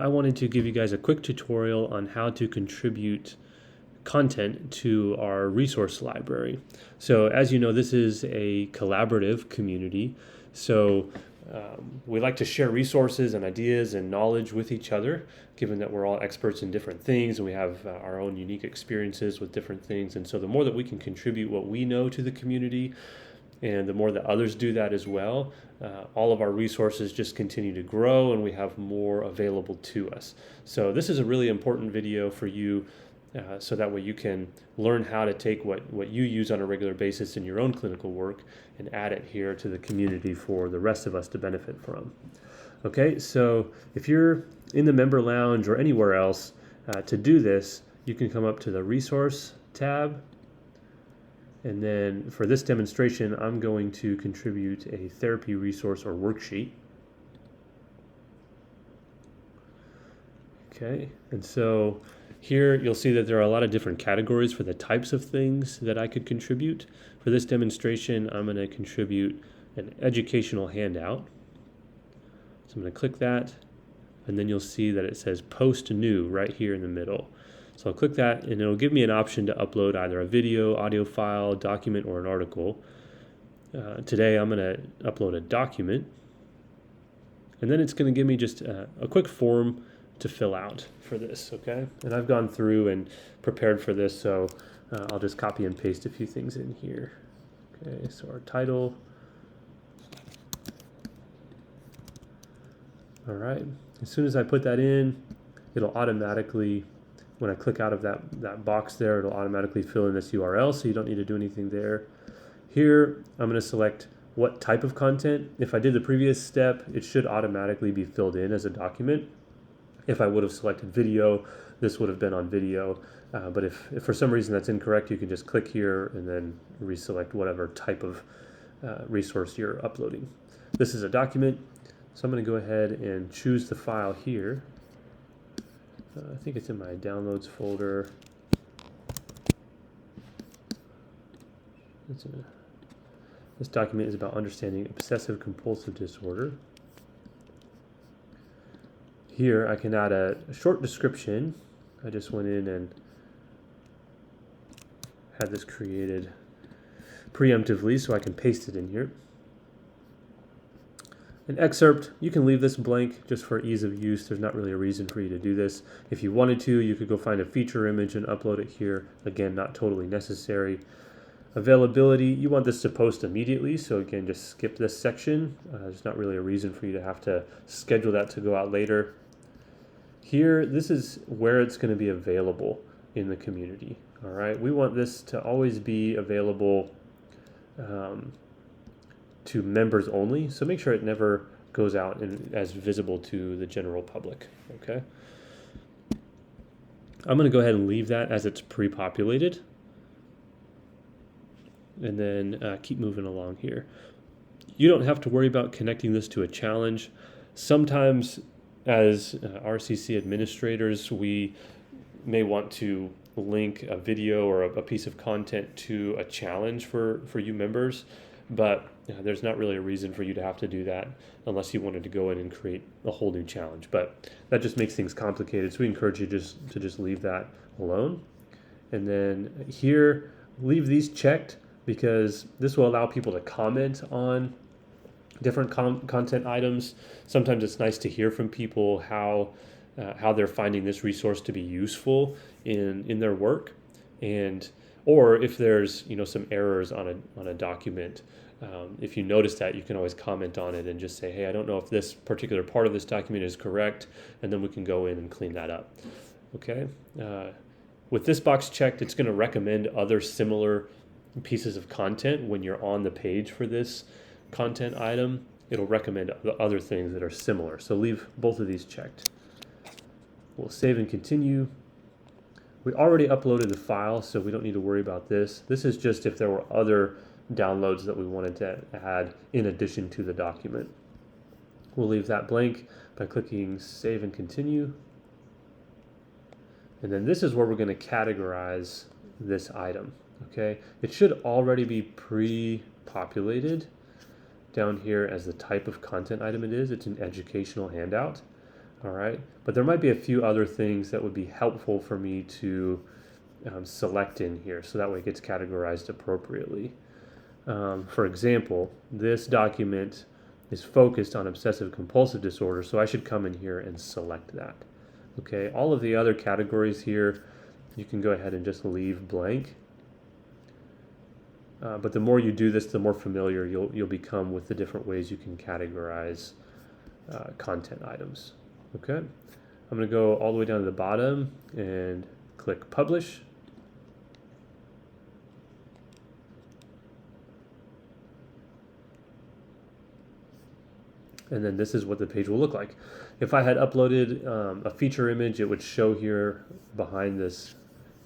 I wanted to give you guys a quick tutorial on how to contribute content to our resource library. So as you know, this is a collaborative community. So we like to share resources and ideas and knowledge with each other, given that we're all experts in different things and we have our own unique experiences with different things. And so the more that we can contribute what we know to the community, and the more that others do that as well, all of our resources just continue to grow and we have more available to us. So this is a really important video for you, so that way you can learn how to take what you use on a regular basis in your own clinical work and add it here to the community for the rest of us to benefit from. Okay, so if you're in the member lounge or anywhere else, to do this, you can come up to the resource tab. And then for this demonstration, I'm going to contribute a therapy resource or worksheet. Okay, and so here you'll see that there are a lot of different categories for the types of things that I could contribute. For this demonstration, I'm going to contribute an educational handout. So I'm going to click that, and then you'll see that it says Post New right here in the middle. So I'll click that and it'll give me an option to upload either a video, audio file, document, or an article. Today I'm going to upload a document. And then it's going to give me just a quick form to fill out for this, okay? And I've gone through and prepared for this, so I'll just copy and paste a few things in here. Okay, so our title. All right, as soon as I put that in, it'll automatically, when I click out of that box there, it'll automatically fill in this URL, so you don't need to do anything there. Here, I'm going to select what type of content. If I did the previous step, it should automatically be filled in as a document. If I would have selected video, this would have been on video. But if for some reason that's incorrect, you can just click here and then reselect whatever type of resource you're uploading. This is a document, so I'm going to go ahead and choose the file here. I think it's in my downloads folder. This document is about understanding obsessive compulsive disorder. Here I can add a short description. I just went in and had this created preemptively so I can paste it in here. An excerpt, you can leave this blank just for ease of use. There's not really a reason for you to do this. If you wanted to, you could go find a feature image and upload it here. Again, not totally necessary. Availability, you want this to post immediately, so again, just skip this section. There's not really a reason for you to have to schedule that to go out later. Here, this is where it's going to be available in the community. All right, we want this to always be available to members only, so make sure it never goes out and as visible to the general public. Okay, I'm going to go ahead and leave that as it's pre-populated, and then keep moving along here. You don't have to worry about connecting this to a challenge. Sometimes as RCC administrators, we may want to link a video or a piece of content to a challenge for you members, but there's not really a reason for you to have to do that unless you wanted to go in and create a whole new challenge. But that just makes things complicated, so we encourage you to just leave that alone. And then here, leave these checked because this will allow people to comment on different content items. Sometimes it's nice to hear from people how they're finding this resource to be useful in their work, or if there's some errors on a document. If you notice that, you can always comment on it and just say, hey, I don't know if this particular part of this document is correct, and then we can go in and clean that up. Okay. With this box checked, it's going to recommend other similar pieces of content when you're on the page for this content item. It'll recommend other things that are similar. So leave both of these checked. We'll save and continue. We already uploaded the file, so we don't need to worry about this. This is just if there were other downloads that we wanted to add in addition to the document. We'll leave that blank by clicking save and continue. And then this is where we're going to categorize this item. Okay, it should already be pre-populated down here as the type of content item it is. It's an educational handout. All right, but there might be a few other things that would be helpful for me to select in here so that way it gets categorized appropriately. For example, this document is focused on obsessive compulsive disorder, so I should come in here and select that. Okay, all of the other categories here, you can go ahead and just leave blank. But the more you do this, the more familiar you'll become with the different ways you can categorize content items. Okay, I'm going to go all the way down to the bottom and click Publish. And then this is what the page will look like. If I had uploaded a feature image, it would show here behind this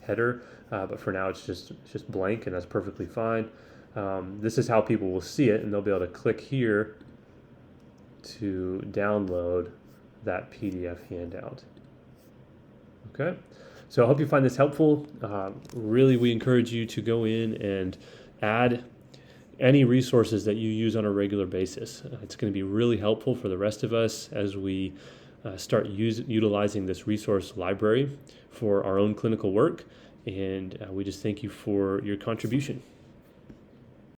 header, but for now it's just blank, and that's perfectly fine. This is how people will see it, and they'll be able to click here to download that PDF handout. Okay, so I hope you find this helpful. Really, we encourage you to go in and add any resources that you use on a regular basis. It's going to be really helpful for the rest of us as we start utilizing this resource library for our own clinical work. And we just thank you for your contribution.